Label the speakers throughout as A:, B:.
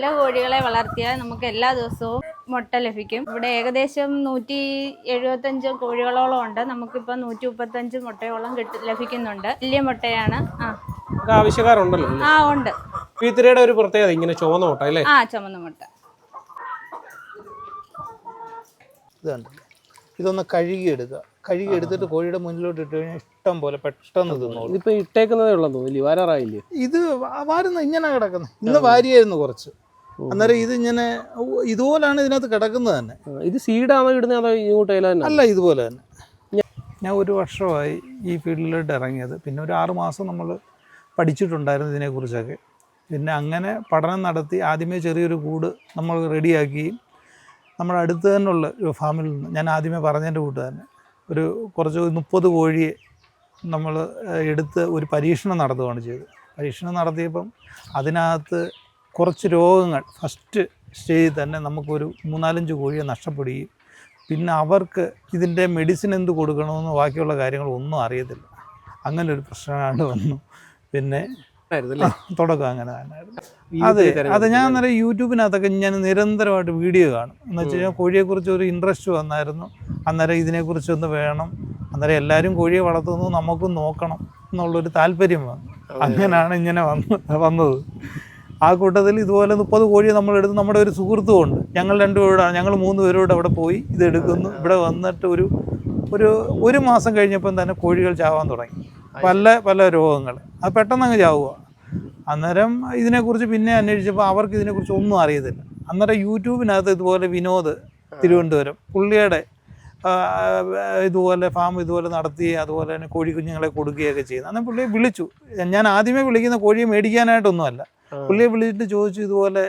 A: നല്ല കോഴികളെ വളർത്തിയാൽ നമുക്ക് എല്ലാ ദിവസവും മുട്ട ലഭിക്കും. ഇവിടെ ഏകദേശം 175 കോഴികളോളം ഉണ്ട്. നമുക്കിപ്പോൾ 135 മുട്ടയോളം ലഭിക്കുന്നുണ്ട്. വലിയ മുട്ടയാണ്.
B: ആവശ്യക്കാരുണ്ടല്ലോ.
A: ഉണ്ട്.
B: പീത്തിരിയുടെ ഒരു പ്രത്യേകത ഇങ്ങനെ ചുവന്ന മുട്ട അല്ലേ?
A: ചുവന്ന മുട്ട.
C: ഇതൊന്ന് കഴുകിയെടുത്തിട്ട് കോഴിയുടെ മുന്നിലോട്ട് ഇട്ട് കഴിഞ്ഞാൽ ഇഷ്ടം പോലെ പെട്ടെന്ന് തിന്നോളൂ.
B: ഇതിപ്പോ ഇട്ടേക്കുന്നതേ ഉള്ളൂ, വാരാറായില്ലേ?
C: ഇത് വാരുന്ന ഇങ്ങനെ കിടക്കുന്നത്. ഇന്ന് വാരിയായിരുന്നു കുറച്ച്. അന്നേരം ഇത് ഇങ്ങനെ ഇതുപോലാണ് ഇതിനകത്ത് കിടക്കുന്നത് തന്നെ.
B: ഇത് സീഡാണോ ഇടുന്നത് അതോ ഇങ്ങോട്ട് അല്ല?
C: ഇതുപോലെ തന്നെ. ഞാൻ 1 വർഷമായി ഈ ഫീൽഡിലോട്ട് ഇറങ്ങിയത്. പിന്നെ ഒരു 6 മാസം നമ്മൾ പഠിച്ചിട്ടുണ്ടായിരുന്നു ഇതിനെക്കുറിച്ചൊക്കെ. പിന്നെ അങ്ങനെ പഠനം നടത്തി ആദ്യമേ ചെറിയൊരു കൂട് നമ്മൾ റെഡിയാക്കുകയും നമ്മുടെ അടുത്ത് തന്നെയുള്ള ഒരു ഫാമിൽ നിന്ന് ഞാൻ ആദ്യമേ പറഞ്ഞതിൻ്റെ കൂട്ട് തന്നെ കുറച്ച് 30 കോഴിയെ നമ്മൾ എടുത്ത് ഒരു പരീക്ഷണം നടത്തുകയാണ് ചെയ്തത്. പരീക്ഷണം നടത്തിയപ്പം അതിനകത്ത് കുറച്ച് രോഗങ്ങൾ ഫസ്റ്റ് സ്റ്റേജിൽ തന്നെ നമുക്കൊരു 3-4 കോഴിയെ നഷ്ടപ്പെടുകയും പിന്നെ അവർക്ക് ഇതിൻ്റെ മെഡിസിൻ എന്ത് കൊടുക്കണമെന്ന് ബാക്കിയുള്ള കാര്യങ്ങളൊന്നും അറിയത്തില്ല. അങ്ങനെ ഒരു പ്രശ്നമാണ് വന്നു. പിന്നെ തുടക്കം അങ്ങനെ തന്നെയായിരുന്നു. അത് ഞാൻ അന്നേരം യൂട്യൂബിനകത്തൊക്കെ ഞാൻ നിരന്തരമായിട്ട് വീഡിയോ കാണും. എന്ന് വെച്ച് കഴിഞ്ഞാൽ കോഴിയെക്കുറിച്ച് ഒരു ഇൻട്രസ്റ്റ് വന്നായിരുന്നു. അന്നേരം ഇതിനെക്കുറിച്ചൊന്ന് വേണം, അന്നേരം എല്ലാവരും കോഴിയെ വളർത്തുന്നു, നമുക്കും നോക്കണം എന്നുള്ളൊരു താല്പര്യം വന്നു. അങ്ങനെയാണ് ഇങ്ങനെ വന്നത്. ആ കൂട്ടത്തിൽ ഇതുപോലെ 30 കോഴിയെ നമ്മളെടുത്ത് നമ്മുടെ ഒരു സുഹൃത്തുമുണ്ട്. ഞങ്ങൾ 3 പേരോട് അവിടെ പോയി ഇതെടുക്കുന്നു. ഇവിടെ വന്നിട്ട് ഒരു മാസം കഴിഞ്ഞപ്പം തന്നെ കോഴികൾ ചാവാൻ തുടങ്ങി. പല രോഗങ്ങൾ. അത് പെട്ടെന്ന് അങ്ങ് ചാവുക. അന്നേരം ഇതിനെക്കുറിച്ച് പിന്നെ അന്വേഷിച്ചപ്പോൾ അവർക്ക് ഇതിനെക്കുറിച്ച് ഒന്നും അറിയത്തില്ല. അന്നേരം യൂട്യൂബിനകത്ത് ഇതുപോലെ വിനോദ് തിരുവനന്തപുരം പുള്ളിയുടെ ഇതുപോലെ ഫാം ഇതുപോലെ നടത്തി അതുപോലെ തന്നെ കോഴി കുഞ്ഞുങ്ങളെ കൊടുക്കുകയൊക്കെ ചെയ്യുന്നത്. അന്നേരം പുള്ളിയെ വിളിച്ചു. ഞാൻ ആദ്യമേ വിളിക്കുന്ന കോഴിയെ മേടിക്കാനായിട്ടൊന്നുമല്ല. പുള്ളിയെ വിളിച്ചിട്ട് ചോദിച്ചു, ഇതുപോലെ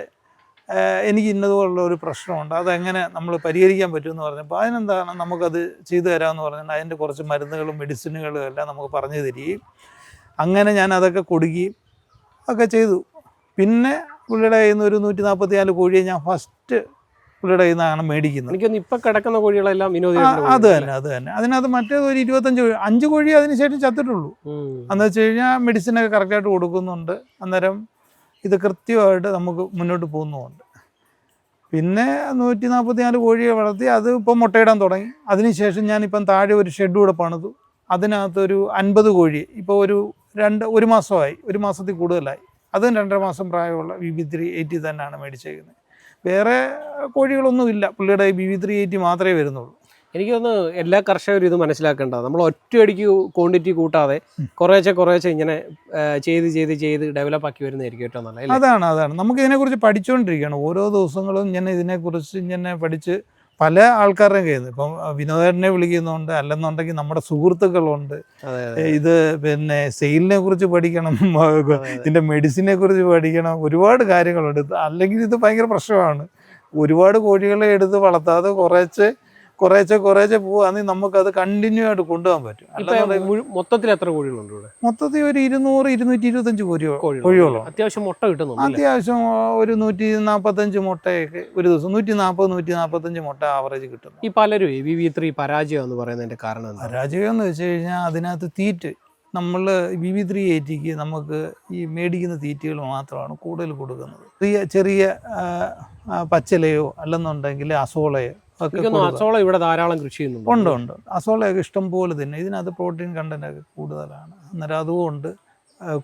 C: എനിക്ക് ഇന്നതുപോലുള്ള ഒരു പ്രശ്നമുണ്ട്, അതെങ്ങനെ നമ്മൾ പരിഹരിക്കാൻ പറ്റുമെന്ന് പറഞ്ഞപ്പോൾ അതിനെന്താണ് നമുക്കത് ചെയ്തു തരാമെന്ന് പറഞ്ഞാൽ അതിൻ്റെ കുറച്ച് മരുന്നുകളും മെഡിസിനുകളും എല്ലാം നമുക്ക് പറഞ്ഞു തരികയും അങ്ങനെ ഞാൻ അതൊക്കെ കൊടുക്കുകയും ഒക്കെ ചെയ്തു. പിന്നെ പുള്ളിയുടെ കയ്യിൽ നിന്ന് ഒരു 144 കോഴിയെ ഞാൻ ഫസ്റ്റ് പുള്ളിയുടെ കയ്യിൽ നിന്നാണ് മേടിക്കുന്നത്.
B: എനിക്കൊന്ന് ഇപ്പം കിടക്കുന്ന കോഴികളെല്ലാം
C: അത് തന്നെ. അതിനകത്ത് മറ്റേത് ഒരു 5 കോഴി അതിന് ശേഷം ചത്തിട്ടുള്ളൂ. എന്ന് വെച്ച് കഴിഞ്ഞാൽ മെഡിസിനൊക്കെ കറക്റ്റായിട്ട് കൊടുക്കുന്നുണ്ട്. അന്നേരം ഇത് കൃത്യമായിട്ട് നമുക്ക് മുന്നോട്ട് പോകുന്നുമുണ്ട്. പിന്നെ 144 കോഴിയെ വളർത്തി അത് ഇപ്പം മുട്ടയിടാൻ തുടങ്ങി. അതിനുശേഷം ഞാനിപ്പം താഴെ ഒരു ഷെഡ് കൂടെ പണിതു. അതിനകത്തൊരു 50 കോഴി ഇപ്പോൾ ഒരു മാസമായി, 1 മാസത്തിൽ കൂടുതലായി. അതും 2.5 മാസം പ്രായമുള്ള BB380 തന്നെയാണ് മേടിച്ചേക്കുന്നത്. വേറെ കോഴികളൊന്നുമില്ല. പുള്ളിയുടെ BB380 മാത്രമേ വരുന്നുള്ളൂ.
B: എനിക്ക് തോന്നുന്നു എല്ലാ കർഷകരും ഇത് മനസ്സിലാക്കേണ്ടത്. നമ്മൾ ഒറ്റയടിക്ക് ക്വാണ്ടിറ്റി കൂട്ടാതെ കുറേശ്ശെ ഇങ്ങനെ ചെയ്ത് ഡെവലപ്പ് ആക്കി വരുന്നതായിരിക്കും ഏറ്റവും നല്ലത്.
C: അതാണ് നമുക്ക് ഇതിനെക്കുറിച്ച് പഠിച്ചുകൊണ്ടിരിക്കുകയാണ്. ഓരോ ദിവസങ്ങളും ഇതിനെക്കുറിച്ച് ഇങ്ങനെ പഠിച്ച് പല ആൾക്കാരുടെയും കയ്യിൽ നിന്ന് ഇപ്പം വിനോദനെ വിളിക്കുന്നുണ്ട്, അല്ലെന്നുണ്ടെങ്കിൽ നമ്മുടെ സുഹൃത്തുക്കളുണ്ട്. ഇത് പിന്നെ സെയിലിനെ കുറിച്ച് പഠിക്കണം, ഇതിൻ്റെ മെഡിസിനെ കുറിച്ച് പഠിക്കണം, ഒരുപാട് കാര്യങ്ങളുണ്ട്. അല്ലെങ്കിൽ ഇത് ഭയങ്കര പ്രശ്നമാണ്. ഒരുപാട് കോഴികളെ എടുത്ത് വളർത്താതെ കുറേശ്ശെ പോവുകയാണെങ്കിൽ നമുക്കത് കണ്ടിന്യൂ ആയിട്ട് കൊണ്ടുപോകാൻ പറ്റും.
B: മൊത്തത്തിൽ എത്ര കോഴികളുണ്ട് ഇവിടെ?
C: മൊത്തത്തിൽ ഒരു 200-225 കോഴികളോ.
B: അത്യാവശ്യം മുട്ട കിട്ടുന്നു.
C: അത്യാവശ്യം ഒരു 145 മുട്ടയൊക്കെ ഒരു ദിവസം 140-145 മുട്ട ആവറേജ് കിട്ടുന്നു.
B: ഈ പലരും BB3 പരാജയം എന്ന് പറയുന്നതിന്റെ കാരണം
C: പരാജയം എന്ന് വെച്ച് കഴിഞ്ഞാൽ അതിനകത്ത് തീറ്റ് നമ്മൾ BB380 നമുക്ക് ഈ മേടിക്കുന്ന തീറ്റകൾ മാത്രമാണ് കൂടുതൽ കൊടുക്കുന്നത്. ചെറിയ പച്ചിലയോ അല്ലെന്നുണ്ടെങ്കിൽ അസോളയോ
B: അസോള ഇവിടെ ധാരാളം കൃഷി ചെയ്യുന്നുണ്ട്.
C: ഉണ്ട്. അസോളയൊക്കെ ഇഷ്ടം പോലെ തന്നെ. ഇതിനകത്ത് പ്രോട്ടീൻ കണ്ടൻ്റൊക്കെ കൂടുതലാണ്. അന്നേരം അതുകൊണ്ട്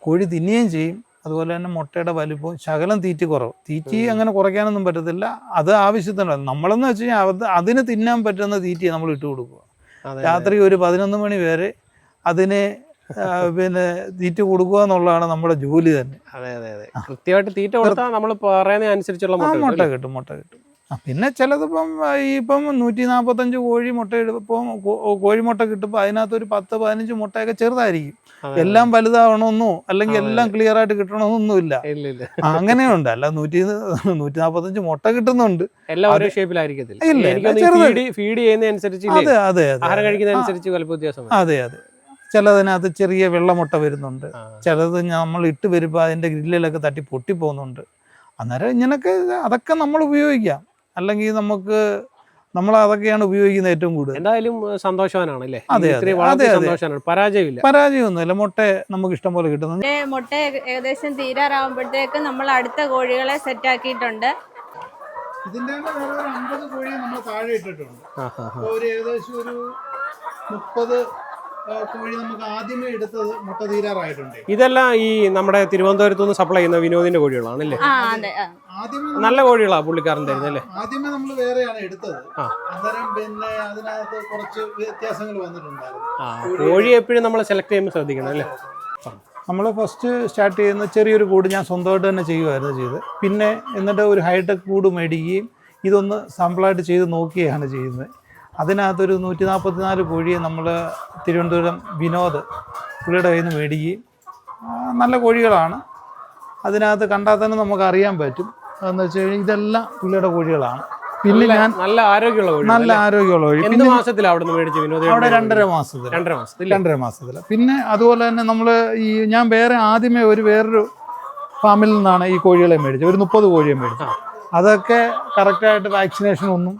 C: കോഴി തിന്നുകയും ചെയ്യും. അതുപോലെ തന്നെ മുട്ടയുടെ വലിപ്പവും ശകലം തീറ്റ കുറവ്. തീറ്റ അങ്ങനെ കുറയ്ക്കാനൊന്നും പറ്റത്തില്ല. അത് ആവശ്യത്തിനുള്ള നമ്മളെന്ന് വെച്ച് കഴിഞ്ഞാൽ അതിന് തിന്നാൻ പറ്റുന്ന തീറ്റ നമ്മൾ ഇട്ട് കൊടുക്കുക. രാത്രി ഒരു 11 മണി വരെ അതിനെ പിന്നെ തീറ്റ കൊടുക്കുക എന്നുള്ളതാണ് നമ്മുടെ ജോലി തന്നെ.
B: അതെ. കൃത്യമായിട്ട് തീറ്റ കൊടുത്താൽ നമ്മൾ പറയുന്ന അനുസരിച്ചുള്ള
C: മുട്ട കിട്ടും. പിന്നെ ചിലതിപ്പം 145 കോഴി മുട്ട ഇടുമ്പം കോഴിമുട്ട കിട്ടുമ്പോൾ അതിനകത്തൊരു 10-15 മുട്ടയൊക്കെ ചെറുതായിരിക്കും. എല്ലാം വലുതാവണമെന്നോ അല്ലെങ്കിൽ എല്ലാം ക്ലിയർ ആയിട്ട് കിട്ടണമെന്നൊന്നുമില്ല. അങ്ങനെയുണ്ട്. അല്ല 145 മുട്ട കിട്ടുന്നുണ്ട്.
B: എല്ലാം ഒരേ ഷേപ്പിലായിരിക്കത്തില്ല.
C: അതെ. ചിലതിനകത്ത് ചെറിയ വെള്ളമുട്ട വരുന്നുണ്ട്. ചിലത് നമ്മൾ ഇട്ട് വരുമ്പോൾ അതിൻ്റെ ഗ്രില്ലിലൊക്കെ തട്ടി പൊട്ടിപ്പോകുന്നുണ്ട്. അന്നേരം ഇങ്ങനെയൊക്കെ അതൊക്കെ നമ്മൾ ഉപയോഗിക്കാം. അല്ലെങ്കിൽ നമ്മൾ അതൊക്കെയാണ് ഉപയോഗിക്കുന്നത് ഏറ്റവും കൂടുതൽ.
B: എന്തായാലും സന്തോഷവാനാണ് അല്ലേ?
C: അതെ,
B: ഇത്രയും
C: അതെ,
B: വളർത്തി
C: അതെ.
B: സന്തോഷവാനാണ്, പരാജയമില്ല.
C: പരാജയമൊന്നുമില്ല. മുട്ട നമുക്ക് ഇഷ്ടം പോലെ കിട്ടുന്നു.
A: മുട്ട ഏകദേശം തീരാറാകുമ്പോഴത്തേക്ക് നമ്മൾ അടുത്ത കോഴികളെ സെറ്റ് ആക്കിയിട്ടുണ്ട്.
C: ഇതിന്റെ 50 കോഴിയെ നമ്മൾ താഴെ ഇട്ടിട്ടുണ്ട്. ഏകദേശം ഒരു 30 കോഴി നമുക്ക് ആദ്യമേ എടുത്തത് മുട്ട തീരാറായിട്ടുണ്ട്.
B: ഇതെല്ലാം ഈ നമ്മുടെ തിരുവനന്തപുരത്ത് നിന്ന് സപ്ലൈ ചെയ്യുന്ന വിനോദിന്റെ കോഴികളാണല്ലേ?
C: ആദ്യമേ
B: നല്ല കോഴികളാ പുള്ളിക്കാരൻ തരുന്നല്ലേ?
C: ആദ്യമേ നമ്മൾ വേറെയാണ് എടുത്തത്. അന്നേരം പിന്നെ അതിനകത്ത് കുറച്ച് വ്യത്യാസങ്ങൾ വന്നിട്ടുണ്ടായിരുന്നു.
B: കോഴി എപ്പോഴും നമ്മൾ സെലക്ട് ചെയ്യുമ്പോൾ ശ്രദ്ധിക്കണം അല്ലേ?
C: നമ്മൾ ഫസ്റ്റ് സ്റ്റാർട്ട് ചെയ്യുന്ന ചെറിയൊരു കൂട് ഞാൻ സ്വന്തമായിട്ട് തന്നെ ചെയ്യുമായിരുന്നു ചെയ്ത്. പിന്നെ എന്നിട്ട് ഒരു ഹൈടെക് കൂട് മേടിക്കുകയും ഇതൊന്ന് സാമ്പിളായിട്ട് ചെയ്ത് നോക്കുകയാണ് ചെയ്യുന്നത്. അതിനകത്തൊരു 144 കോഴിയെ നമ്മൾ തിരുവനന്തപുരം വിനോദ് പുള്ളിയുടെ കയ്യിൽ നിന്ന് മേടിക്കുകയും നല്ല കോഴികളാണ്. അതിനകത്ത് കണ്ടാൽ തന്നെ നമുക്ക് അറിയാൻ പറ്റും. അതെന്ന് വെച്ച് കഴിഞ്ഞാൽ ഇതെല്ലാം പുള്ളിയുടെ കോഴികളാണ്. പിന്നെ ഞാൻ
B: നല്ല ആരോഗ്യമുള്ള കോഴി.
C: നല്ല ആരോഗ്യമുള്ള കോഴി.
B: എന്ത് മാസത്തിലാണ് അവിടെ നിന്ന് മേടിച്ച വിനോദ്?
C: അവിടെ 2.5 മാസത്തിൽ. പിന്നെ അതുപോലെ തന്നെ നമ്മൾ ഞാൻ ആദ്യമേ വേറൊരു ഫാമിൽ നിന്നാണ് ഈ കോഴികളെ മേടിച്ചത്. ഒരു 30 കോഴിയെ മേടിച്ചു. അതൊക്കെ കറക്റ്റായിട്ട് വാക്സിനേഷൻ ഒന്നും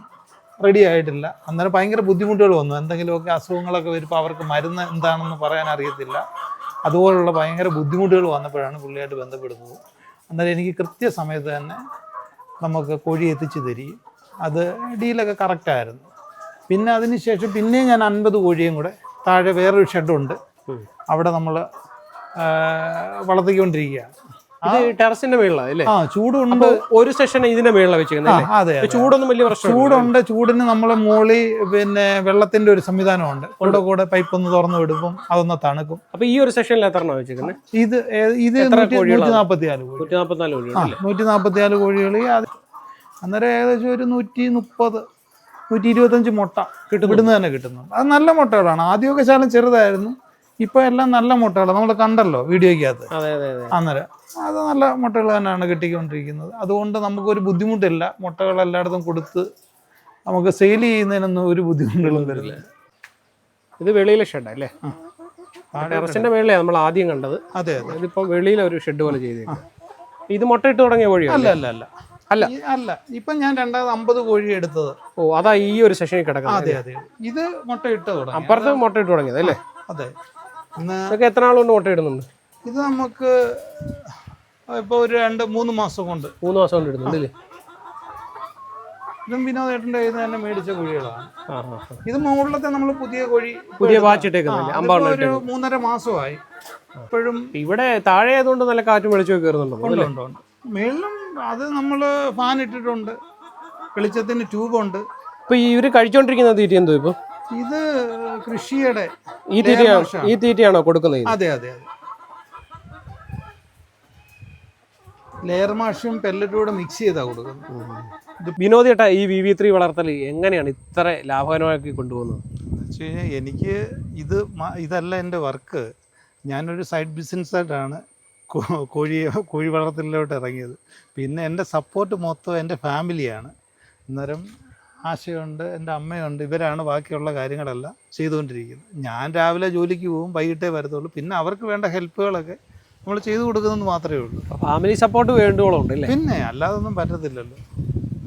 C: റെഡി ആയിട്ടില്ല. അന്നേരം ഭയങ്കര ബുദ്ധിമുട്ടുകൾ വന്നു. എന്തെങ്കിലുമൊക്കെ അസുഖങ്ങളൊക്കെ വരുമ്പോൾ അവർക്ക് മരുന്ന് എന്താണെന്ന് പറയാൻ അറിയത്തില്ല. അതുപോലുള്ള ഭയങ്കര ബുദ്ധിമുട്ടുകൾ വന്നപ്പോഴാണ് പുള്ളിയായിട്ട് ബന്ധപ്പെടുന്നത്. അന്നേരം എനിക്ക് കൃത്യസമയത്ത് തന്നെ നമുക്ക് കോഴി എത്തിച്ചു തരികയും അത് ഡീലൊക്കെ കറക്റ്റായിരുന്നു. പിന്നെ അതിന് ശേഷം പിന്നെ ഞാൻ 50 കോഴിയും കൂടെ താഴെ വേറൊരു ഷെഡുണ്ട്, അവിടെ നമ്മൾ വളർത്തിക്കൊണ്ടിരിക്കുകയാണ്.
B: ടെറസിന്റെ മേളിലാണ് അല്ലേ?
C: ചൂടുണ്ട്.
B: ഒരു സെഷൻ ഇതിന്റെ മേളിലാണ് വെച്ചിരിക്കുന്നത്.
C: അതെ,
B: ചൂടൊന്നും വലിയ പ്രശ്നം?
C: ചൂടുണ്ട്. ചൂടിന് നമ്മൾ മോളി പിന്നെ വെള്ളത്തിന്റെ ഒരു സംവിധാനമുണ്ട്. കൂടെ പൈപ്പ് ഒന്ന് തുറന്നു വിടുമ്പം അതൊന്ന് തണുക്കും.
B: അപ്പൊ ഈ ഒരു സെഷനിൽ എത്ര വെച്ചിരിക്കുന്നത്?
C: ഇത് 144 കോഴികൾ. അന്നേരം ഏകദേശം ഒരു 130 125 മുട്ട ഇവിടുന്ന് തന്നെ കിട്ടുന്നുണ്ട്. അത് നല്ല മുട്ടകളാണ്. ആദ്യമൊക്കെ ശാലം ചെറുതായിരുന്നു, ഇപ്പൊ എല്ലാം നല്ല മുട്ടകളാണ്. നമ്മൾ കണ്ടല്ലോ വീഡിയോയ്ക്കകത്ത്. അന്നേരം അത് നല്ല മുട്ടകൾ തന്നെയാണ് കിട്ടിക്കൊണ്ടിരിക്കുന്നത്. അതുകൊണ്ട് നമുക്കൊരു ബുദ്ധിമുട്ടില്ല. മുട്ടകൾ എല്ലായിടത്തും കൊടുത്ത് നമുക്ക് സെയിൽ ചെയ്യുന്നതിനൊന്നും ഒരു ബുദ്ധിമുട്ടുകളും വരില്ല.
B: ഇത് വെളിയിലെ ഷെഡ് അല്ലേ? ടെറസിന്റെ മേളിലാണ് നമ്മൾ ആദ്യം കണ്ടത്.
C: അതെ,
B: ഇതിപ്പോ വെളിയിലെ ഒരു ഷെഡ് പോലെ ചെയ്തേക്കും. ഇത് മുട്ട ഇട്ട് തുടങ്ങിയ കോഴിയോ?
C: അല്ല, ഇപ്പൊ ഞാൻ 50 കോഴി എടുത്തത്.
B: അതാ ഈ ഒരു സെഷനിൽ കിടക്കുന്നത്.
C: അതെ, ഇത് മുട്ട ഇട്ട് തുടങ്ങി.
B: അപ്പുറത്ത് മുട്ട ഇട്ട് തുടങ്ങിയത് അല്ലേ?
C: അതെ.
B: ഇതൊക്കെ എത്ര നാളുകൊണ്ട് മുട്ട ഇടുന്നുണ്ട്?
C: ഇത് നമുക്ക് ഇപ്പൊ ഒരു 2-3 മാസം കൊണ്ട്. 3
B: മാസം കൊണ്ട് ഇടുന്നുണ്ട് അല്ലേ?
C: ഇതും വിനോദേട്ടൻ്റെ കയ്യിൽ നിന്ന് തന്നെ മേടിച്ച കോഴികളാണ്. ഇത് മുകളിലത്തെ നമ്മൾ പുതിയ
B: ബാച്ച് ഇട്ടേക്കുന്നില്ലേ?
C: ഒരു 3.5 മാസമായി. ഇപ്പോഴും
B: ഇവിടെ താഴെ ആയതുകൊണ്ട് നല്ല കാറ്റും വെളിച്ചമൊക്കെ കയറുന്നുണ്ടോ?
C: ഉണ്ട്. മേളിലും അത് നമ്മൾ ഫാൻ ഇട്ടിട്ടുണ്ട്, വെളിച്ചത്തിന് ട്യൂബുണ്ട്.
B: ഇപ്പൊ ഇവര് കഴിച്ചോണ്ടിരിക്കുന്ന തീറ്റ എന്തോ? ഇപ്പൊ
C: ഇത് കൃഷിയുടെ
B: ഈ തീറ്റയാണോ കൊടുക്കുന്നത്?
C: അതെ. ലെയർ മാഷും പെല്ലറ്റൂടെ മിക്സ് ചെയ്താ കൊടുക്കുന്നത്.
B: വിനോദ് ചേട്ടാ, ഈ VV3 വളർത്തൽ എങ്ങനെയാണ് ഇത്ര ലാഭകരമാക്കി കൊണ്ടുപോകുന്നത്?
C: വെച്ച് കഴിഞ്ഞാൽ എനിക്ക് ഇതല്ല എൻ്റെ വർക്ക്. ഞാനൊരു സൈഡ് ബിസിനസ്സായിട്ടാണ് കോഴി വളർത്തലിലോട്ട് ഇറങ്ങിയത്. പിന്നെ എൻ്റെ സപ്പോർട്ട് മൊത്തം എൻ്റെ ഫാമിലിയാണ്. അന്നേരം ആശയുണ്ട്, എൻ്റെ അമ്മയുണ്ട്, ഇവരാണ് ബാക്കിയുള്ള കാര്യങ്ങളെല്ലാം ചെയ്തുകൊണ്ടിരിക്കുന്നത്. ഞാൻ രാവിലെ ജോലിക്ക് പോകും, വൈകിട്ടേ വരത്തുള്ളൂ. പിന്നെ അവർക്ക് വേണ്ട ഹെൽപ്പുകളൊക്കെ നമ്മൾ ചെയ്തു കൊടുക്കുന്നത് മാത്രമേ ഉള്ളൂ.
B: ഫാമിലി സപ്പോർട്ട് വേണ്ടുവോളം ഉണ്ടല്ലേ?
C: പിന്നെ അല്ലാതൊന്നും പറ്റത്തില്ലല്ലോ.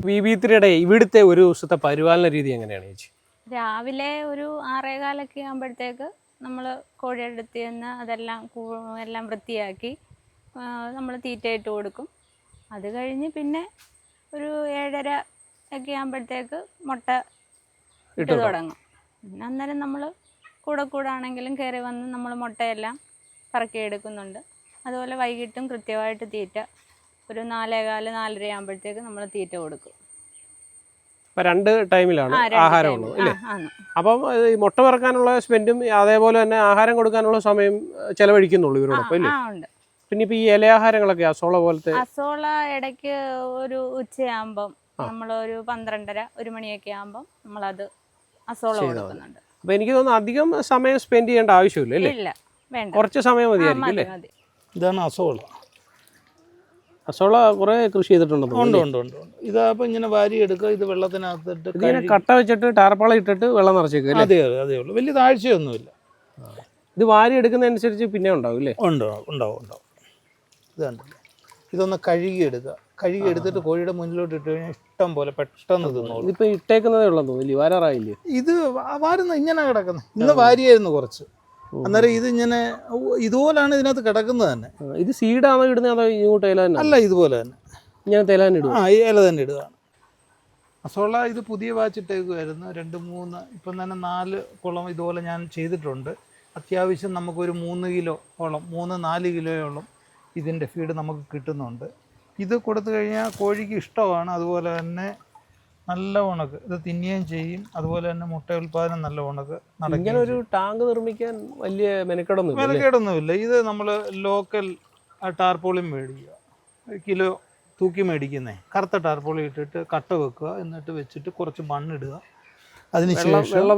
B: VV3യുടെ ഇവിടുത്തെ ഒരു ദിവസത്തെ പരിപാലന രീതി എങ്ങനെയാണ് ചേച്ചി?
A: രാവിലെ ഒരു 6:15 ആകുമ്പോഴത്തേക്ക് നമ്മൾ കോഴിയുടെ അടുത്ത് ചെന്ന് എല്ലാം വൃത്തിയാക്കി നമ്മൾ തീറ്റയിട്ട് കൊടുക്കും. അത് കഴിഞ്ഞ് പിന്നെ ഒരു 7:30 ഒക്കെ ആകുമ്പോഴത്തേക്ക് മുട്ട ഇട്ട് തുടങ്ങും. പിന്നെ അന്നേരം നമ്മൾ കൂടെ ആണെങ്കിലും കയറി വന്ന് നമ്മൾ മുട്ടയെല്ലാം പറക്കിയെടുക്കുന്നുണ്ട്. അതുപോലെ വൈകിട്ടും കൃത്യമായിട്ട് തീറ്റ ഒരു 4:15 4:30 ആകുമ്പോഴത്തേക്ക് നമ്മൾ തീറ്റ കൊടുക്കും.
B: അപ്പം 2 ടൈമിലാണ് ആഹാരം ഉള്ളത് അല്ലേ? അപ്പം മുട്ട പറക്കാനുള്ള സ്പെൻഡും അതേപോലെ തന്നെ ആഹാരം കൊടുക്കാനുള്ള സമയം ചെലവഴിക്കുന്നുള്ളൂ ഇവരോടൊപ്പം അല്ലേ?
A: ഉണ്ട്.
B: പിന്നെ ഇപ്പം ഈ ഇലയാഹാരങ്ങളൊക്കെ അസോള പോലത്തെ
A: ഇടയ്ക്ക് ഒരു ഉച്ചയാകുമ്പം നമ്മളൊരു 12:30 1 മണിയൊക്കെ ആകുമ്പം നമ്മളത് അസോള കൊടുക്കുന്നുണ്ട്.
B: അപ്പം എനിക്ക് തോന്നുന്നു അധികം സമയം സ്പെൻഡ് ചെയ്യേണ്ട ആവശ്യമില്ല അല്ലേ?
A: ഇല്ല, വേണ്ട,
B: കുറച്ച് സമയം മതിയായിരിക്കും അല്ലേ?
C: ഇതാണ് അസോള.
B: അസോള കുറെ കൃഷി ചെയ്തിട്ടുണ്ടോ?
C: ഉണ്ട്. ഇതാകുമ്പോൾ ഇങ്ങനെ വാരി എടുക്കുക, ഇത് വെള്ളത്തിനകത്തിട്ട്
B: കട്ട വെച്ചിട്ട് ടാർപ്പാള ഇട്ടിട്ട് വെള്ളം നിറച്ചേക്കും.
C: അതേ ഉള്ളൂ, വലിയ താഴ്ചയൊന്നുമില്ല.
B: ഇത് വാരി എടുക്കുന്നതനുസരിച്ച് പിന്നെ ഉണ്ടാവും അല്ലേ?
C: ഉണ്ടാവും. ഇതുണ്ടല്ലോ, ഇതൊന്ന് കഴുകിയെടുക്കുക. കഴുകി എടുത്തിട്ട് കോഴിയുടെ മുന്നിലോട്ട് ഇട്ട് കഴിഞ്ഞാൽ ഇഷ്ടം പോലെ പെട്ടെന്ന് തിന്നോളും.
B: ഇതിപ്പോ ഇട്ടേക്കുന്നതേ ഉള്ളൂ തോന്നില്ലേ, വാരാറായില്ലേ?
C: ഇത് വാരുന്ന ഇങ്ങനെ കിടക്കുന്നത്, ഇന്ന് വാരിയായിരുന്നു കുറച്ച്. അന്നേരം ഇത് ഇങ്ങനെ ഇതുപോലാണ് ഇതിനകത്ത് കിടക്കുന്നത് തന്നെ.
B: ഇത് സീഡാണോ ഇടുന്നത് അതോ ഇങ്ങോട്ട് ഇല തന്നെ?
C: അല്ല, ഇതുപോലെ തന്നെ
B: ഇങ്ങനെ ഇല തന്നെ ഇടുക.
C: ഈ ഇല തന്നെ ഇടുകയാണ്. അസോള ഇത് പുതിയ വാച്ചിട്ടേക്കുമായിരുന്നു. 2-3 ഇപ്പം തന്നെ 4 കുളം ഇതുപോലെ ഞാൻ ചെയ്തിട്ടുണ്ട്. അത്യാവശ്യം നമുക്കൊരു 3 കിലോയോളം 3-4 കിലോയോളം ഇതിൻ്റെ ഫീഡ് നമുക്ക് കിട്ടുന്നുണ്ട്. ഇത് കൊടുത്തു കഴിഞ്ഞാൽ കോഴിക്ക് ഇഷ്ടമാണ്. അതുപോലെ തന്നെ നല്ല ഉണക്ക് ഇത് തിന്നുകയും ചെയ്യും. അതുപോലെ തന്നെ മുട്ട ഉൽപ്പാദനം നല്ല ഉണക്ക് നടക്കും.
B: ഇങ്ങനെ ഒരു ടാങ്ക് നിർമ്മിക്കാൻ വലിയ
C: മെനക്കേടൊന്നുമില്ല. ഇത് നമ്മൾ ലോക്കൽ ടാർപോളിൻ മേടിക്കുക, കിലോ തൂക്കി മേടിക്കുന്നേ. കറുത്ത ടാർപോളി ഇട്ടിട്ട് കട്ട വെക്കുക, എന്നിട്ട് വെച്ചിട്ട് കുറച്ച് മണ്ണിടുക. അതിനുശേഷം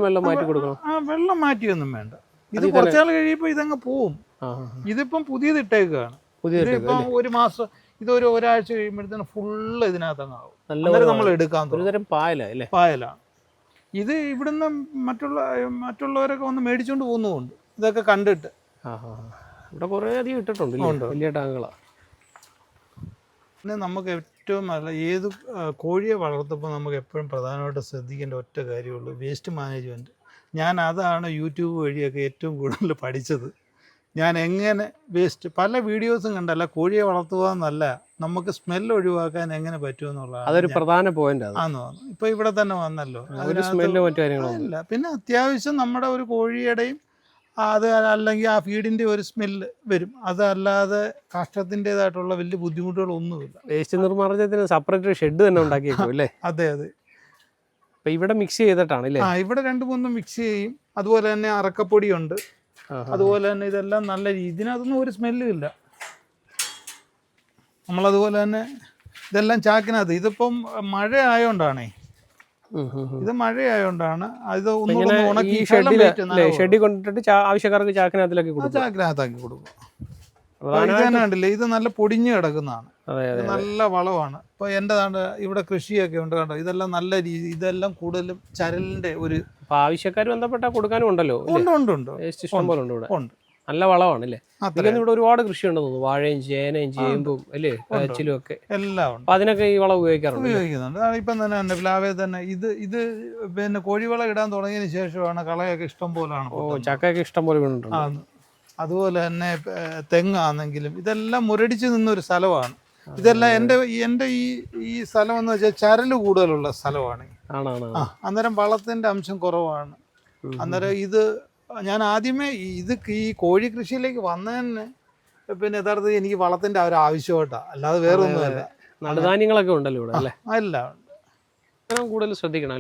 B: വെള്ളം മാറ്റി കൊടുക്കണം.
C: വെള്ളം മാറ്റിയൊന്നും വേണ്ട. ഇത് കുറച്ചാൾ കഴിയുമ്പോൾ ഇതങ്ങ് പോവും. ഇതിപ്പം പുതിയത് ഇട്ടേക്കാണ്. ഇതിപ്പം ഒരു മാസം, ഇതൊരു ഒരാഴ്ച കഴിയുമ്പോഴത്തേന് ഫുള്ള് ഇതിനകത്തങ്ങ് ആവും. നമ്മൾ എടുക്കാൻ പായലാണ്. ഇത് ഇവിടുന്ന് മറ്റുള്ളവരൊക്കെ വന്ന് മേടിച്ചുകൊണ്ട് പോകുന്നുമുണ്ട് ഇതൊക്കെ കണ്ടിട്ട്.
B: ഇവിടെ കുറേ അധികം ഇട്ടിട്ടുണ്ട്, വലിയ ടാങ്കുകളാണ്.
C: പിന്നെ നമുക്ക് ഏറ്റവും നല്ല ഏത് കോഴിയെ വളർത്തുമ്പോൾ നമുക്ക് എപ്പോഴും പ്രധാനമായിട്ട് ശ്രദ്ധിക്കേണ്ട ഒറ്റ കാര്യമുള്ളൂ, വേസ്റ്റ് മാനേജ്മെൻറ്റ്. ഞാൻ അതാണ് യൂട്യൂബ് വഴിയൊക്കെ ഏറ്റവും കൂടുതൽ പഠിച്ചത്. ഞാൻ എങ്ങനെ വേസ്റ്റ് പല വീഡിയോസും കണ്ടല്ല, കോഴിയെ വളർത്തുക എന്നല്ല, നമുക്ക് സ്മെല്ല് ഒഴിവാക്കാൻ എങ്ങനെ പറ്റുമെന്നുള്ളതാണ്.
B: അതൊരു പ്രധാന പോയിന്റ്
C: ആണെന്ന് പറഞ്ഞു. ഇപ്പോൾ ഇവിടെ തന്നെ വന്നല്ലോ,
B: ഇല്ല.
C: പിന്നെ അത്യാവശ്യം നമ്മുടെ ഒരു കോഴിയുടെയും അത് അല്ലെങ്കിൽ ആ ഫീഡിൻ്റെ ഒരു സ്മെല്ല് വരും. അതല്ലാതെ കാഷ്ടത്തിൻ്റെതായിട്ടുള്ള വലിയ ബുദ്ധിമുട്ടുകളൊന്നുമില്ല.
B: വേസ്റ്റ് നിർമ്മാർജ്ജനത്തിന് സെപ്പറേറ്റ് ഷെഡ് തന്നെ ഉണ്ടാക്കിയേക്കും അല്ലേ?
C: അതെ.
B: അപ്പം ഇവിടെ മിക്സ് ചെയ്തിട്ടാണ് അല്ലേ?
C: ഇവിടെ 2-3 മിക്സ് ചെയ്യും. അതുപോലെ തന്നെ അറക്കപ്പൊടിയുണ്ട്. അതുപോലെ തന്നെ ഇതെല്ലാം നല്ല രീതി, ഇതിനകത്തൊന്നും ഒരു സ്മെല്ലും ഇല്ല. നമ്മളതുപോലെ തന്നെ ഇതെല്ലാം ചാക്കിനകത്ത്. ഇതിപ്പം മഴ ആയതുകൊണ്ടാണേ, ഇത് മഴയായോണ്ടാണ്. ഇത് ഉണക്കി
B: ഷെഡിൽ കൊണ്ടിട്ട് ആവശ്യക്കാർക്ക് ചാക്കിനകത്താക്കി
C: കൊടുക്കും. ഇത് തന്നെ കണ്ടില്ലേ, ഇത് നല്ല പൊടിഞ്ഞു കിടക്കുന്നതാണ്. നല്ല വളമാണ്. ഇപ്പൊ എൻ്റെ ഇവിടെ കൃഷിയൊക്കെ ഉണ്ട് കണ്ടോ, ഇതെല്ലാം നല്ല രീതി. ഇതെല്ലാം കൂടുതലും ചരലിന്റെ ഒരു
B: ആവശ്യക്കാർ ബന്ധപ്പെട്ട കൊടുക്കാനും ഉണ്ടല്ലോ.
C: ഉണ്ട്.
B: നല്ല വളമാണ് അല്ലേ? ഇവിടെ ഒരുപാട് കൃഷി ഉണ്ടെന്ന് തോന്നുന്നു, വാഴയും ചേനയും ചേമ്പും അല്ലേ, കാച്ചിലും ഒക്കെ
C: എല്ലാം ഉണ്ട്.
B: അപ്പൊ അതിനൊക്കെ ഈ വളം
C: ഉപയോഗിക്കുന്നുണ്ട്. ഇപ്പം തന്നെ പ്ലാവേ തന്നെ ഇത് പിന്നെ കോഴിവളം ഇടാൻ തുടങ്ങിയതിന് ശേഷമാണ് കളയൊക്കെ ഇഷ്ടം പോലാണ്.
B: ചക്കയൊക്കെ ഇഷ്ടം പോലെ വീണിട്ടുണ്ട്.
C: അതുപോലെ തന്നെ തെങ്ങാണെങ്കിലും ഇതെല്ലാം മുരടിച്ച് നിന്നൊരു സ്ഥലമാണ്. ഇതെല്ലാം എൻ്റെ ഈ സ്ഥലം എന്ന് വെച്ചാൽ ചരല് കൂടുതലുള്ള സ്ഥലമാണ്. അന്നേരം വളത്തിന്റെ അംശം കുറവാണ്. അന്നേരം ഇത് ഞാൻ ആദ്യമേ ഈ കോഴി കൃഷിയിലേക്ക് വന്നതന്നെ പിന്നെ യഥാർത്ഥത്തിൽ എനിക്ക് വളത്തിന്റെ ഒരു ആവശ്യമായിട്ടാണ്, അല്ലാതെ വേറെ ഒന്നുമല്ല.
B: നടുധാന്യങ്ങളൊക്കെ ഉണ്ടല്ലോ ഇവിടെ അല്ലേ?
C: എല്ലാം
B: കൂടുതൽ ശ്രദ്ധിക്കണം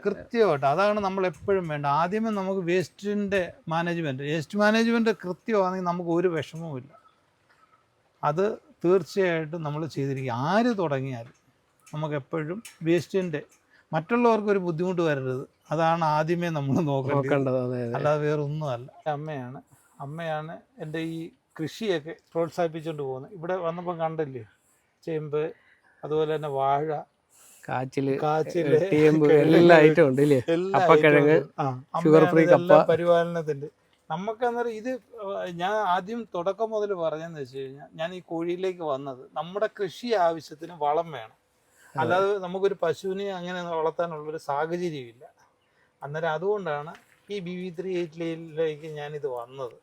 C: കൃത്യമായിട്ട്. അതാണ് നമ്മൾ എപ്പോഴും വേണ്ട. ആദ്യമേ നമുക്ക് വേസ്റ്റ് മാനേജ്മെന്റ് കൃത്യമാണെങ്കിൽ നമുക്ക് ഒരു വിഷമവുമില്ല. അത് തീർച്ചയായിട്ടും നമ്മൾ ചെയ്തിരിക്കുക. ആര് തുടങ്ങിയാലും നമുക്ക് എപ്പോഴും വേസ്റ്റിൻ്റെ മറ്റുള്ളവർക്കൊരു ബുദ്ധിമുട്ട് വരരുത്. അതാണ് ആദ്യമേ നമ്മൾ നോക്കേണ്ടത്, അല്ലാതെ വേറെ ഒന്നുമല്ല. അമ്മയാണ് എൻ്റെ ഈ കൃഷിയൊക്കെ പ്രോത്സാഹിപ്പിച്ചുകൊണ്ട് പോകുന്നത്. ഇവിടെ വന്നപ്പോൾ കണ്ടില്ലേ, ചേമ്പ്, അതുപോലെ തന്നെ വാഴ, കാച്ചില്,
B: എല്ലാ ഐറ്റം ഉണ്ട്, ഷുഗർ ഫ്രീ കപ്പ
C: പരിപാലനത്തിന്റെ. നമുക്കന്നേരം ഇത് ഞാൻ ആദ്യം തുടക്കം മുതൽ പറഞ്ഞതെന്ന് വെച്ച് കഴിഞ്ഞാൽ, ഞാൻ ഈ കോഴിയിലേക്ക് വന്നത് നമ്മുടെ കൃഷി ആവശ്യത്തിന് വളം വേണം. അല്ലാതെ നമുക്കൊരു പശുവിനെ അങ്ങനെ വളർത്താനുള്ളൊരു സാഹചര്യമില്ല. അന്നേരം അതുകൊണ്ടാണ് ഈ BV380 ഞാനിത് വന്നത്.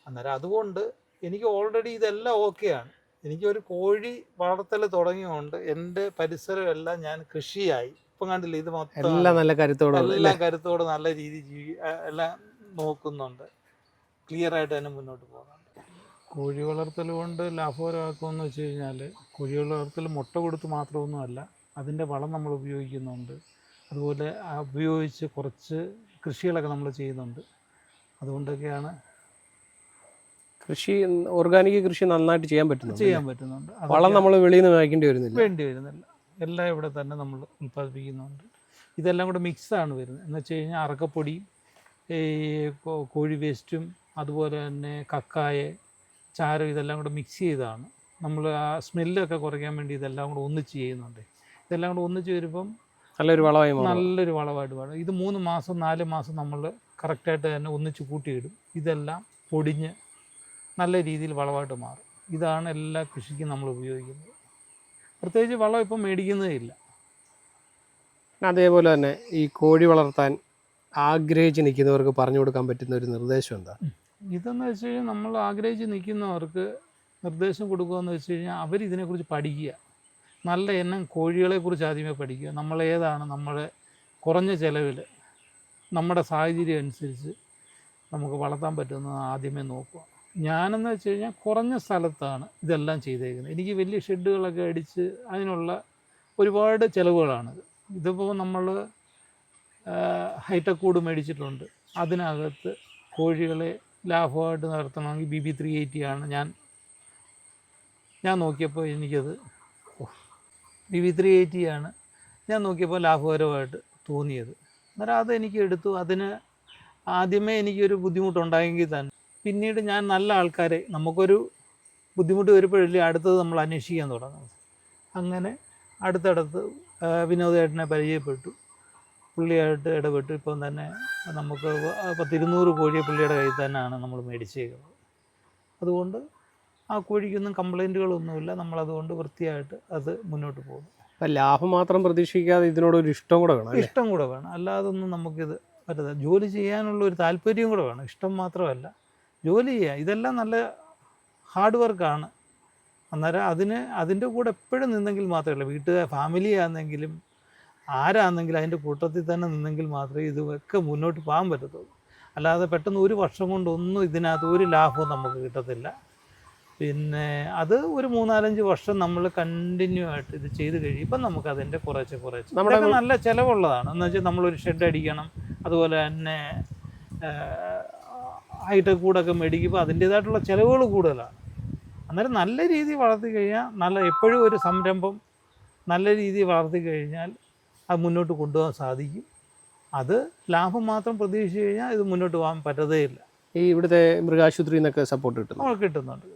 C: അന്നേരം അതുകൊണ്ട് എനിക്ക് ഓൾറെഡി ഇതെല്ലാം ഓക്കെയാണ്. എനിക്കൊരു കോഴി വളർത്തൽ തുടങ്ങിയതുകൊണ്ട് എൻ്റെ പരിസരം എല്ലാം ഞാൻ കൃഷിയായി. ഇപ്പം കണ്ടില്ലേ, ഇത് മൊത്തം
B: എല്ലാം
C: കരുത്തോടെ നല്ല രീതിയിൽ എല്ലാം നോക്കുന്നുണ്ട്. ക്ലിയർ ആയിട്ട് തന്നെ മുന്നോട്ട് പോകുന്നുണ്ട്. കോഴി വളർത്തൽ കൊണ്ട് ലാഭകരമാക്കുമെന്ന് വെച്ച് കഴിഞ്ഞാൽ, കോഴി വളർത്തൽ മുട്ട കൊടുത്ത് മാത്രമൊന്നുമല്ല, അതിൻ്റെ വളം നമ്മൾ ഉപയോഗിക്കുന്നുണ്ട്. അതുപോലെ ഉപയോഗിച്ച് കുറച്ച് കൃഷികളൊക്കെ നമ്മൾ ചെയ്യുന്നുണ്ട്. അതുകൊണ്ടൊക്കെയാണ്
B: ഓർഗാനിക് കൃഷി നന്നായിട്ട് ചെയ്യാൻ പറ്റുന്നുണ്ട്. വളം നമ്മൾ വെളിയിൽ നിന്ന് വാങ്ങിക്കേണ്ടി വരുന്നില്ല.
C: എല്ലാം ഇവിടെ തന്നെ നമ്മൾ ഉൽപ്പാദിപ്പിക്കുന്നുണ്ട്. ഇതെല്ലാം കൂടെ മിക്സാണ് വരുന്നത്. എന്ന് വെച്ച് കഴിഞ്ഞാൽ അറക്കപ്പൊടിയും ഈ കോഴി വേസ്റ്റും അതുപോലെ തന്നെ കക്കായ, ചാരം ഇതെല്ലാം കൂടെ മിക്സ് ചെയ്താണ്. നമ്മൾ ആ സ്മെല്ലൊക്കെ കുറയ്ക്കാൻ വേണ്ടി ഇതെല്ലാം കൂടെ ഒന്നിച്ച് ചെയ്യുന്നുണ്ട്. ഇതെല്ലാം കൂടെ ഒന്നിച്ച് വരുമ്പം നല്ലൊരു വളമായിട്ട് വേണം. ഇത് 3 മാസം 4 മാസം നമ്മൾ കറക്റ്റായിട്ട് തന്നെ ഒന്നിച്ച് കൂട്ടിയിടും. ഇതെല്ലാം പൊടിഞ്ഞ് നല്ല രീതിയിൽ വളമായിട്ട് മാറും. ഇതാണ് എല്ലാ കൃഷിക്കും നമ്മൾ ഉപയോഗിക്കുന്നത്. പ്രത്യേകിച്ച് വളം ഇപ്പം മേടിക്കുന്നതേ ഇല്ല.
B: അതേപോലെ തന്നെ ഈ കോഴി വളർത്താൻ ആഗ്രഹിച്ച് നിൽക്കുന്നവർക്ക് പറഞ്ഞു കൊടുക്കാൻ പറ്റുന്ന ഒരു നിർദ്ദേശം എന്താ?
C: ഇതെന്ന് വെച്ച് കഴിഞ്ഞാൽ നമ്മൾ ആഗ്രഹിച്ച് നിൽക്കുന്നവർക്ക് നിർദ്ദേശം കൊടുക്കുകയെന്ന് വെച്ച് കഴിഞ്ഞാൽ അവരിതിനെക്കുറിച്ച് പഠിക്കുക. നല്ല ഇനം കോഴികളെക്കുറിച്ച് ആദ്യമേ പഠിക്കുക. നമ്മളേതാണ് നമ്മുടെ കുറഞ്ഞ ചിലവിൽ നമ്മുടെ സാഹചര്യം അനുസരിച്ച് നമുക്ക് വളർത്താൻ പറ്റുന്നത് ആദ്യമേ നോക്കുക. ഞാനെന്ന് വെച്ച് കഴിഞ്ഞാൽ കുറഞ്ഞ സ്ഥലത്താണ് ഇതെല്ലാം ചെയ്തേക്കുന്നത്. എനിക്ക് വലിയ ഷെഡുകളൊക്കെ അടിച്ച് അതിനുള്ള ഒരുപാട് ചിലവുകളാണിത്. ഇതിപ്പോൾ നമ്മൾ ഹൈടെക് കൂട് മേടിച്ചിട്ടുണ്ട്. അതിനകത്ത് കോഴികളെ ലാഭമായിട്ട് നടത്തണമെങ്കിൽ BB 380 ആണ് ഞാൻ നോക്കിയപ്പോൾ എനിക്കത് BB 380 ആണ് ഞാൻ നോക്കിയപ്പോൾ ലാഭകരമായിട്ട് തോന്നിയത്. അന്നേരം അതെനിക്ക് എടുത്തു. അതിന് ആദ്യമേ എനിക്കൊരു ബുദ്ധിമുട്ടുണ്ടായെങ്കിൽ തന്നെ പിന്നീട് ഞാൻ നല്ല ആൾക്കാരെ, നമുക്കൊരു ബുദ്ധിമുട്ട് വരുമ്പോഴല്ലേ അടുത്തത് നമ്മൾ അന്വേഷിക്കാൻ തുടങ്ങുന്നത്. അങ്ങനെ അടുത്തടുത്ത് വിനോദേട്ടനെ പരിചയപ്പെട്ടു, പുള്ളിയായിട്ട് ഇടപെട്ടു. ഇപ്പം തന്നെ നമുക്ക് 200 കോഴിയെ പുള്ളിയുടെ കയ്യിൽ തന്നെയാണ് നമ്മൾ മേടിച്ചേക്കുന്നത്. അതുകൊണ്ട് ആ കോഴിക്കൊന്നും കംപ്ലൈൻറ്റുകളൊന്നുമില്ല. നമ്മളതുകൊണ്ട് വൃത്തിയായിട്ട് അത് മുന്നോട്ട് പോകുന്നു.
B: അപ്പം ലാഭം മാത്രം പ്രതീക്ഷിക്കാതെ ഇതിനോടൊരു ഇഷ്ടം കൂടെ വേണം.
C: ഇഷ്ടം കൂടെ വേണം, അല്ലാതൊന്നും നമുക്കിത് പറ്റത്തില്ല. ജോലി ചെയ്യാനുള്ള ഒരു താല്പര്യം കൂടെ വേണം, ഇഷ്ടം മാത്രമല്ല. ജോലി ചെയ്യുക, ഇതെല്ലാം നല്ല ഹാർഡ് വർക്കാണ്. അന്നേരം അതിൻ്റെ കൂടെ എപ്പോഴും നിന്നെങ്കിൽ മാത്രമല്ല, ഫാമിലി ആണെന്നെങ്കിലും ആരാണെങ്കിലും അതിൻ്റെ കൂട്ടത്തിൽ തന്നെ നിന്നെങ്കിൽ മാത്രമേ ഇതൊക്കെ മുന്നോട്ട് പോകാൻ പറ്റത്തുള്ളൂ. അല്ലാതെ പെട്ടെന്ന് ഒരു വർഷം കൊണ്ടൊന്നും ഇതിനകത്ത് ഒരു ലാഭവും നമുക്ക് കിട്ടത്തില്ല. പിന്നെ അത് ഒരു 3-4-5 വർഷം നമ്മൾ കണ്ടിന്യൂ ആയിട്ട് ഇത് ചെയ്ത് കഴിയുമ്പോൾ നമുക്ക് അതിൻ്റെ കുറച്ച് നമ്മുടെ നല്ല ചിലവുള്ളതാണ്. എന്ന് വെച്ചാൽ നമ്മളൊരു ഷെഡ് അടിക്കണം, അതുപോലെ തന്നെ ഹൈടെക് കൂടൊക്കെ മേടിക്കുമ്പോൾ അതിൻ്റേതായിട്ടുള്ള ചിലവുകൾ കൂടുതലാണ്. അന്നേരം നല്ല രീതിയിൽ വളർത്തി കഴിഞ്ഞാൽ എപ്പോഴും ഒരു സംരംഭം നല്ല രീതിയിൽ വളർത്തി കഴിഞ്ഞാൽ അത് മുന്നോട്ട് കൊണ്ടുപോകാൻ സാധിക്കും. അത് ലാഭം മാത്രം പ്രതീക്ഷിച്ച് കഴിഞ്ഞാൽ ഇത് മുന്നോട്ട് പോകാൻ പറ്റതേ ഇല്ല.
B: ഈ ഇവിടുത്തെ മൃഗാശുപത്രിയിൽ നിന്നൊക്കെ സപ്പോർട്ട്
C: കിട്ടുന്നുണ്ട്.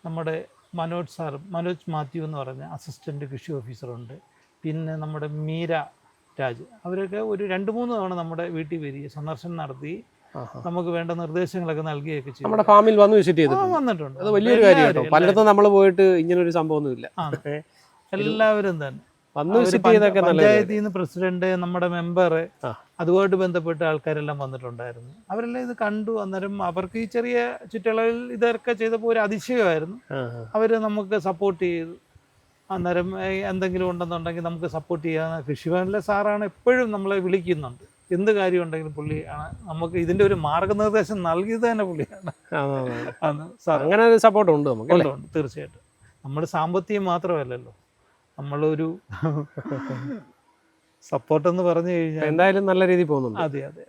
C: നമ്മുടെ മനോജ് മാത്യു എന്ന് പറഞ്ഞ അസിസ്റ്റൻറ്റ് കൃഷി ഓഫീസറുണ്ട്. പിന്നെ നമ്മുടെ മീര രാജ്, അവരൊക്കെ ഒരു 2-3 തവണ നമ്മുടെ വീട്ടിൽ വരിക, സന്ദർശനം നടത്തി നമുക്ക് വേണ്ട നിർദ്ദേശങ്ങളൊക്കെ നൽകുകയൊക്കെ ചെയ്യും. നമ്മുടെ
B: ഫാമിൽ വന്ന് വിസിറ്റ് ചെയ്തിട്ടുണ്ട്.
C: വന്നിട്ടുണ്ട്.
B: അത് വലിയൊരു കാര്യമാണ്. പലയിടത്തും നമ്മൾ പോയിട്ട് ഇങ്ങനൊരു സംഭവമൊന്നുമില്ല.
C: എല്ലാവരും തന്നെ പഞ്ചായത്തിൽ നിന്ന് പ്രസിഡന്റ്, നമ്മുടെ മെമ്പർ, അതുമായിട്ട് ബന്ധപ്പെട്ട ആൾക്കാരെല്ലാം വന്നിട്ടുണ്ടായിരുന്നു. അവരെല്ലാം ഇത് കണ്ടു. അന്നേരം അവർക്ക് ഈ ചെറിയ ചുറ്റളവിൽ ഇതൊക്കെ ചെയ്തപ്പോൾ ഒരു അതിശയമായിരുന്നു. അവർ നമുക്ക് സപ്പോർട്ട് ചെയ്തു. അന്നേരം എന്തെങ്കിലും ഉണ്ടെന്നുണ്ടെങ്കിൽ നമുക്ക് സപ്പോർട്ട് ചെയ്യാൻ കൃഷിഭവനിലെ സാറാണ് എപ്പോഴും നമ്മളെ വിളിക്കുന്നുണ്ട്. എന്ത് കാര്യം ഉണ്ടെങ്കിലും പുള്ളിയാണ് നമുക്ക് ഇതിൻ്റെ ഒരു മാർഗനിർദ്ദേശം നൽകിയത് തന്നെ പുള്ളിയാണ്.
B: അങ്ങനെ ഒരു സപ്പോർട്ട് ഉണ്ട് നമുക്ക്.
C: തീർച്ചയായിട്ടും. നമ്മൾ സാമ്പത്തികം മാത്രമല്ലല്ലോ, നമ്മളൊരു സപ്പോർട്ടെന്ന് പറഞ്ഞു കഴിഞ്ഞാൽ
B: എന്തായാലും നല്ല രീതിയിൽ പോകുന്നുണ്ട്.
C: അതെ.